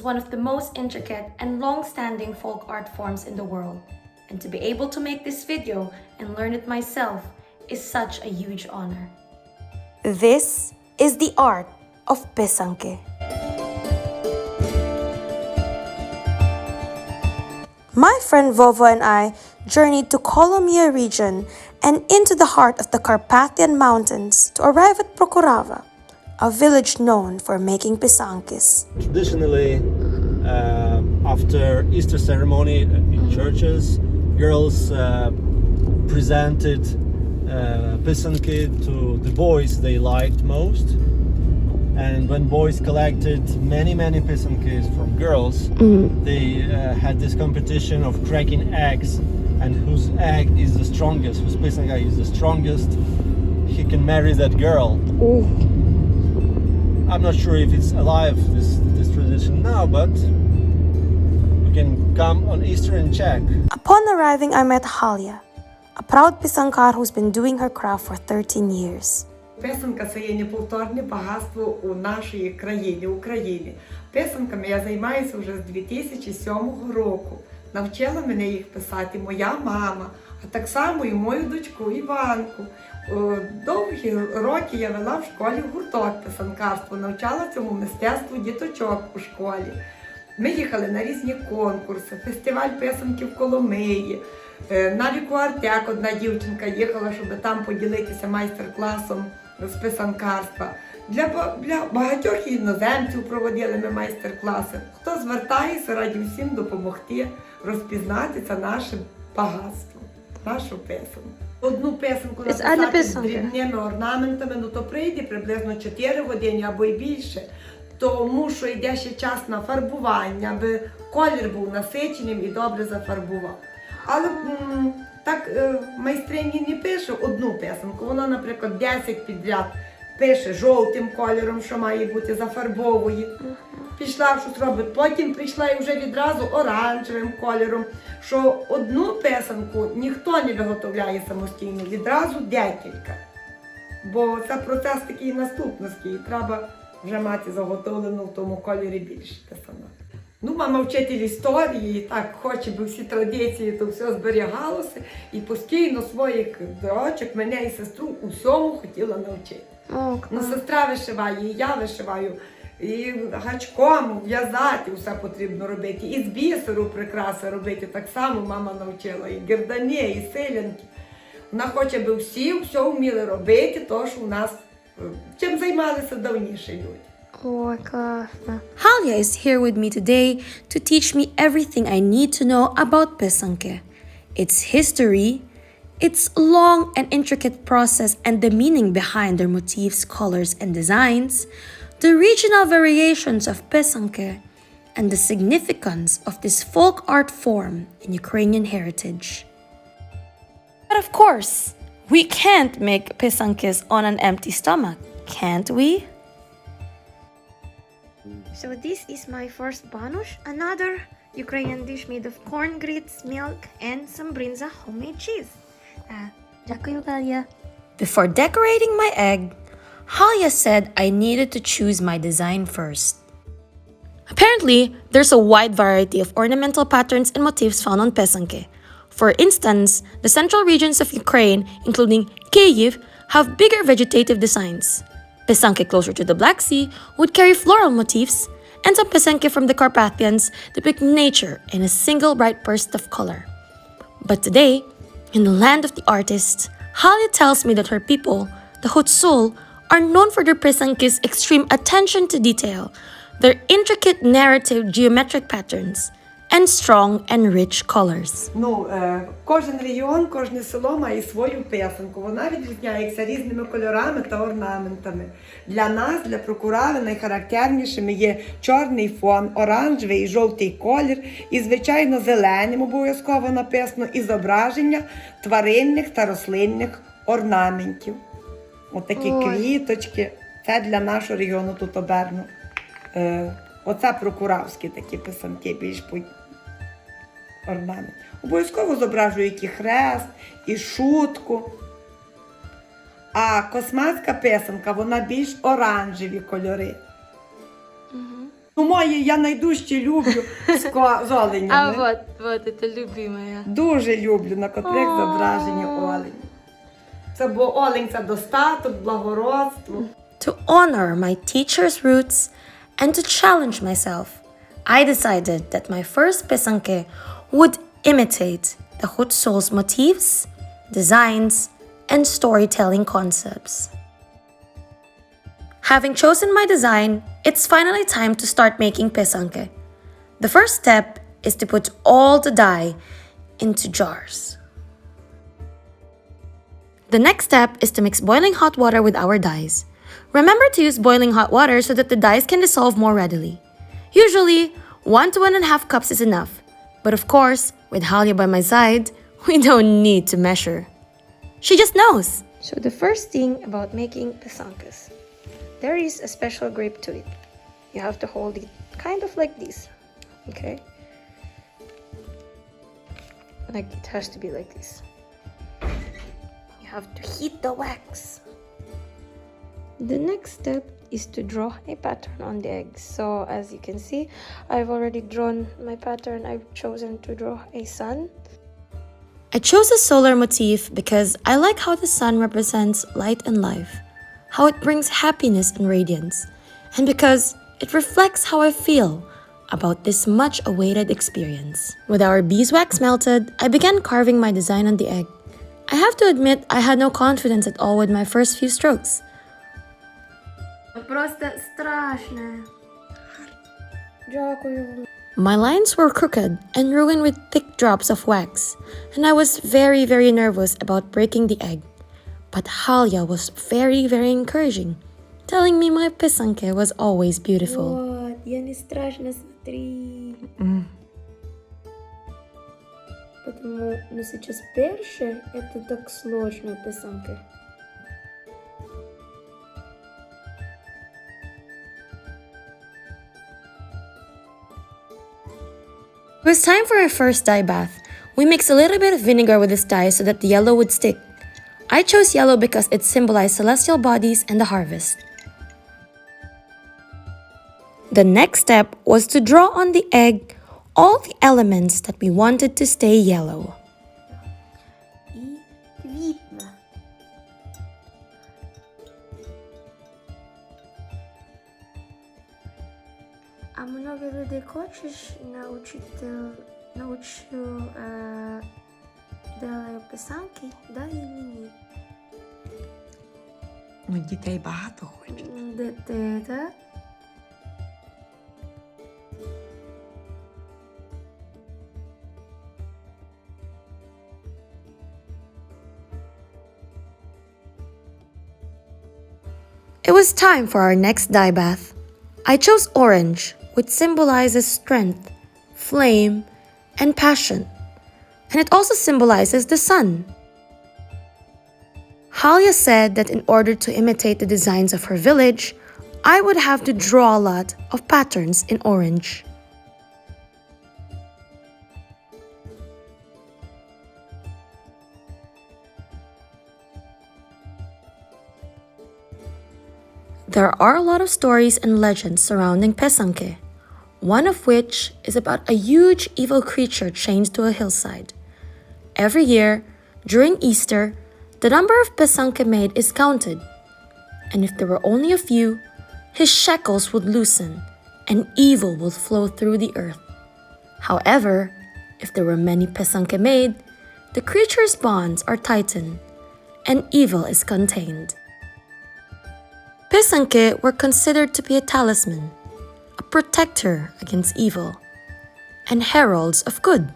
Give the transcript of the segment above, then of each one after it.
one of the most intricate and long-standing folk art forms in the world, and to be able to make this video and learn it myself is such a huge honor. This is the art of pysanky. My friend Vovo and I journeyed to Kolomia region and into the heart of the Carpathian Mountains to arrive at Prokurava, a village known for making pysankys. Traditionally, after Easter ceremony in churches, girls presented pysanky to the boys they liked most. And when boys collected many pysankys from girls, they had this competition of cracking eggs, and whose egg is the strongest, whose pysanky is the strongest, he can marry that girl. Ooh. I'm not sure if it's alive, this tradition now, but we can come on Easter and check. Upon arriving, I met Galia, a proud pysankar who's been doing her craft for 13 years. Писанка – це є неповторне багатство у нашій країні, Україні. Писанками я займаюся вже з 2007 року. Навчила мене їх писати моя мама, а так само і мою дочку Іванку. Довгі роки я вела в школі гурток писанкарства, навчала цьому мистецтву діточок у школі. Ми їхали на різні конкурси, фестиваль писанки в Коломиї. На Артек одна дівчинка їхала, щоб там поділитися майстер-класом з писанкарства. Для багатьох іноземців проводили ми майстер-класи. Хто звертається, раді всім допомогти розпізнати це наше багатство, нашу писанку. Одну писанку написати з дрібними орнаментами, то прийде приблизно 4 години або й більше. Тому що йде ще час на фарбування, аби колір був насиченим і добре зафарбував. Але так майстрині не пише одну писанку, вона, наприклад, 10 підряд пише жовтим кольором, що має бути, зафарбовує. Пішла, щось робить, потім прийшла і вже відразу оранжевим кольором, що одну писанку ніхто не виготовляє самостійно, відразу декілька. Бо це процес такий наступницький, треба вже мати заготовлену в тому кольорі більше писанок. Мама вчитель історії, і так хоче, бо всі традиції, то все зберігалося. І постійно своїх дочок, мене і сестру усьому хотіла навчити. Сестра вишиває, і я вишиваю, і гачком в'язати все потрібно робити. І з бісеру прикраси робити так само мама навчила. І гердані, і силянки. Вона хоче, аби всі все вміли робити, то що у нас, чим займалися давніші люди. Oh, классно. Galia is here with me today to teach me everything I need to know about pysanky, its history, its long and intricate process and the meaning behind their motifs, colors, and designs, the regional variations of pysanky, and the significance of this folk art form in Ukrainian heritage. But of course, we can't make pysankys on an empty stomach, can't we? So this is my first banush, another Ukrainian dish made of corn grits, milk, and some brinza homemade cheese. Дякую, Galia. Before decorating my egg, Galia said I needed to choose my design first. Apparently, there's a wide variety of ornamental patterns and motifs found on pysanky. For instance, the central regions of Ukraine, including Kyiv, have bigger vegetative designs. Pysanky closer to the Black Sea would carry floral motifs, and some pysanky from the Carpathians depict nature in a single bright burst of color. But today, in the land of the artists, Galia tells me that her people, the Hutsul, are known for their pysanky's extreme attention to detail, their intricate narrative geometric patterns, and strong and rich colors. Кожен регіон, кожне село має свою писанку. Вона відрізняється різними кольорами та орнаментами. Для нас, для Прокурави, найхарактернішими є чорний фон, оранжевий і жовтий колір, і, звичайно, зеленим обов'язково написано і зображення тваринних та рослинних орнаментів. Отакі квіточки. Це для нашого регіону тут оберно. Оце прокуравські такі писанки, більш орнамент. Обов'язково зображують і хрест, і шутку. А космацька писанка, вона більш оранжеві кольори. Ну, моє я найдужче люблю з оленями. вот, это любимая. Дуже люблю, на котрих зображені олені. Це бо олень – це достаток, благородство. To honor my teacher's roots and to challenge myself, I decided that my first pysanky would imitate the Hutsol's motifs, designs, and storytelling concepts. Having chosen my design, it's finally time to start making pysanky. The first step is to put all the dye into jars. The next step is to mix boiling hot water with our dyes. Remember to use boiling hot water so that the dyes can dissolve more readily. Usually, 1 to 1.5 cups is enough. But of course, with Galia by my side, we don't need to measure. She just knows. So the first thing about making pysankas, there is a special grip to it. You have to hold it kind of like this, okay? Like it has to be like this. You have to heat the wax. The next step is to draw a pattern on the eggs. So as you can see, I've already drawn my pattern. I've chosen to draw a sun. I chose a solar motif because I like how the sun represents light and life, how it brings happiness and radiance, and because it reflects how I feel about this much-awaited experience. With our beeswax melted, I began carving my design on the egg. I have to admit I had no confidence at all with my first few strokes. Просто страшно. Дякую. My lines were crooked and ruined with thick drops of wax, and I was very, very nervous about breaking the egg. But Galia was very, very encouraging, telling me my pysanky was always beautiful. Вот, я не страшно, смотри. Потому, но сейчас перше, это так сложно, pysanky. It was time for our first dye bath. We mixed a little bit of vinegar with this dye so that the yellow would stick. I chose yellow because it symbolized celestial bodies and the harvest. The next step was to draw on the egg all the elements that we wanted to stay yellow. А много людей хочешь научу делаю писанки, да или ні? Ну, дітей багато хочуть. Діти, так? It was time for our next dye bath. I chose orange, which symbolizes strength, flame, and passion. And it also symbolizes the sun. Galia said that in order to imitate the designs of her village, I would have to draw a lot of patterns in orange. There are a lot of stories and legends surrounding pysanky, one of which is about a huge evil creature chained to a hillside. Every year, during Easter, the number of pysanky made is counted, and if there were only a few, his shackles would loosen, and evil would flow through the earth. However, if there were many pysanky made, the creature's bonds are tightened, and evil is contained. Pysanky were considered to be a talisman, a protector against evil, and heralds of good.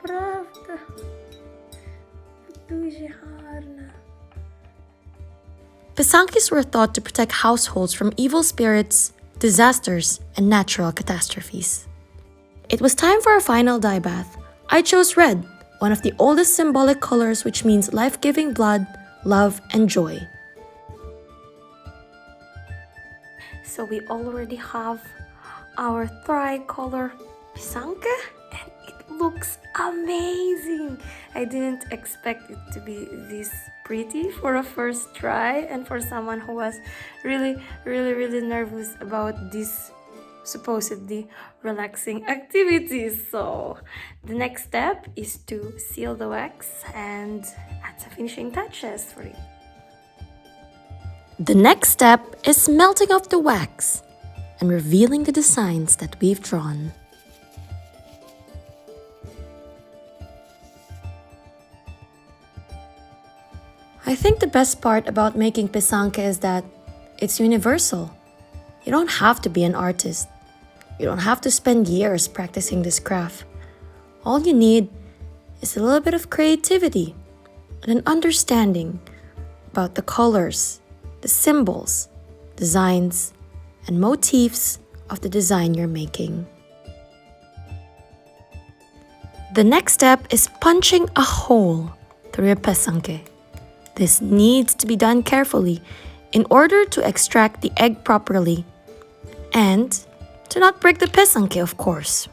Правда. Дуже гарно. Pysankys were thought to protect households from evil spirits, disasters, and natural catastrophes. It was time for a final dye bath. I chose red, one of the oldest symbolic colors, which means life-giving blood, love, and joy. So we already have our tricolor pysanky, and it looks amazing. I didn't expect it to be this pretty for a first try, and for someone who was really nervous about this supposedly relaxing activities. So the next step is to seal the wax and add some finishing touches for it. The next step is melting off the wax and revealing the designs that we've drawn. I think the best part about making pysanky is that it's universal. You don't have to be an artist. You don't have to spend years practicing this craft. All you need is a little bit of creativity and an understanding about the colors, the symbols, designs, and motifs of the design you're making. The next step is punching a hole through your pysanky. This needs to be done carefully in order to extract the egg properly and to not break the pysanky, of course.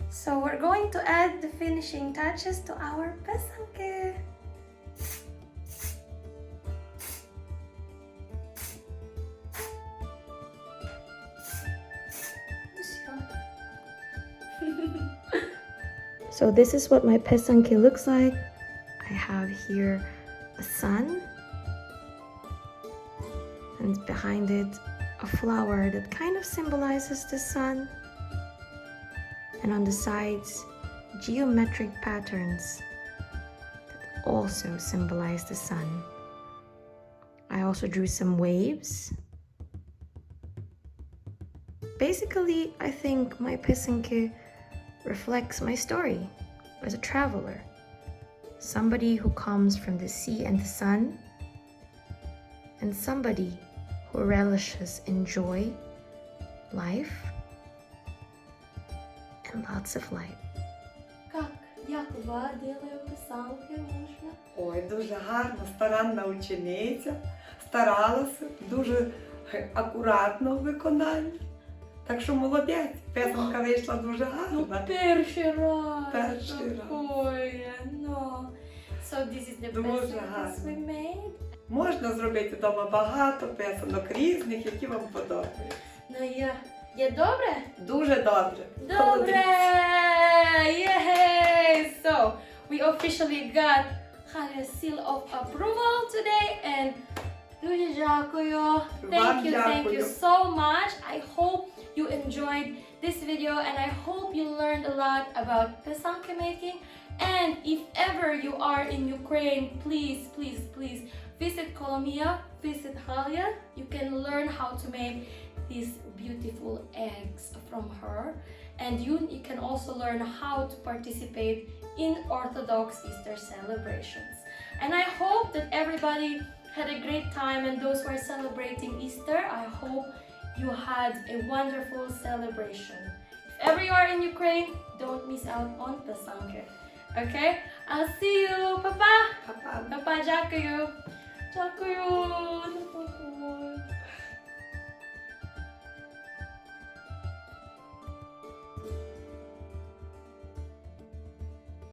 So we're going to add the finishing touches to our pysanky. So this is what my pysanky looks like. I have here a sun, and behind it a flower that kind of symbolizes the sun, and on the sides geometric patterns that also symbolize the sun. I also drew some waves. Basically, I think my pysanky reflects my story as a traveler, somebody who comes from the sea and the sun, and somebody who relishes in joy, life, and lots of light. Як делаю писанки можна? Ой, дуже гарно, старанна учениця, старалася, дуже акуратно в виконанні. Так що молодець, писанка вийшла дуже гарна. Перший раз. Перший раз. Такое, no. So this is the pistons we made. Можна зробити вдома багато писанок різних, які вам подобаються. Ну, є добре? Дуже добре. Добре! Yay! So, we officially got Galia's seal of approval today, and дуже дякую. Thank you so much. I hope you enjoyed this video, and I hope you learned a lot about pysanky making. And if ever you are in Ukraine, please visit Kolomia, visit Galia. You can learn how to make these beautiful eggs from her, and you can also learn how to participate in Orthodox Easter celebrations. And I hope that everybody had a great time, and those who are celebrating Easter, I hope you had a wonderful celebration. If ever you are in Ukraine, don't miss out on pysanky. Okay? I'll see you. Papa. Па-па. Papa, дякую. Дякую.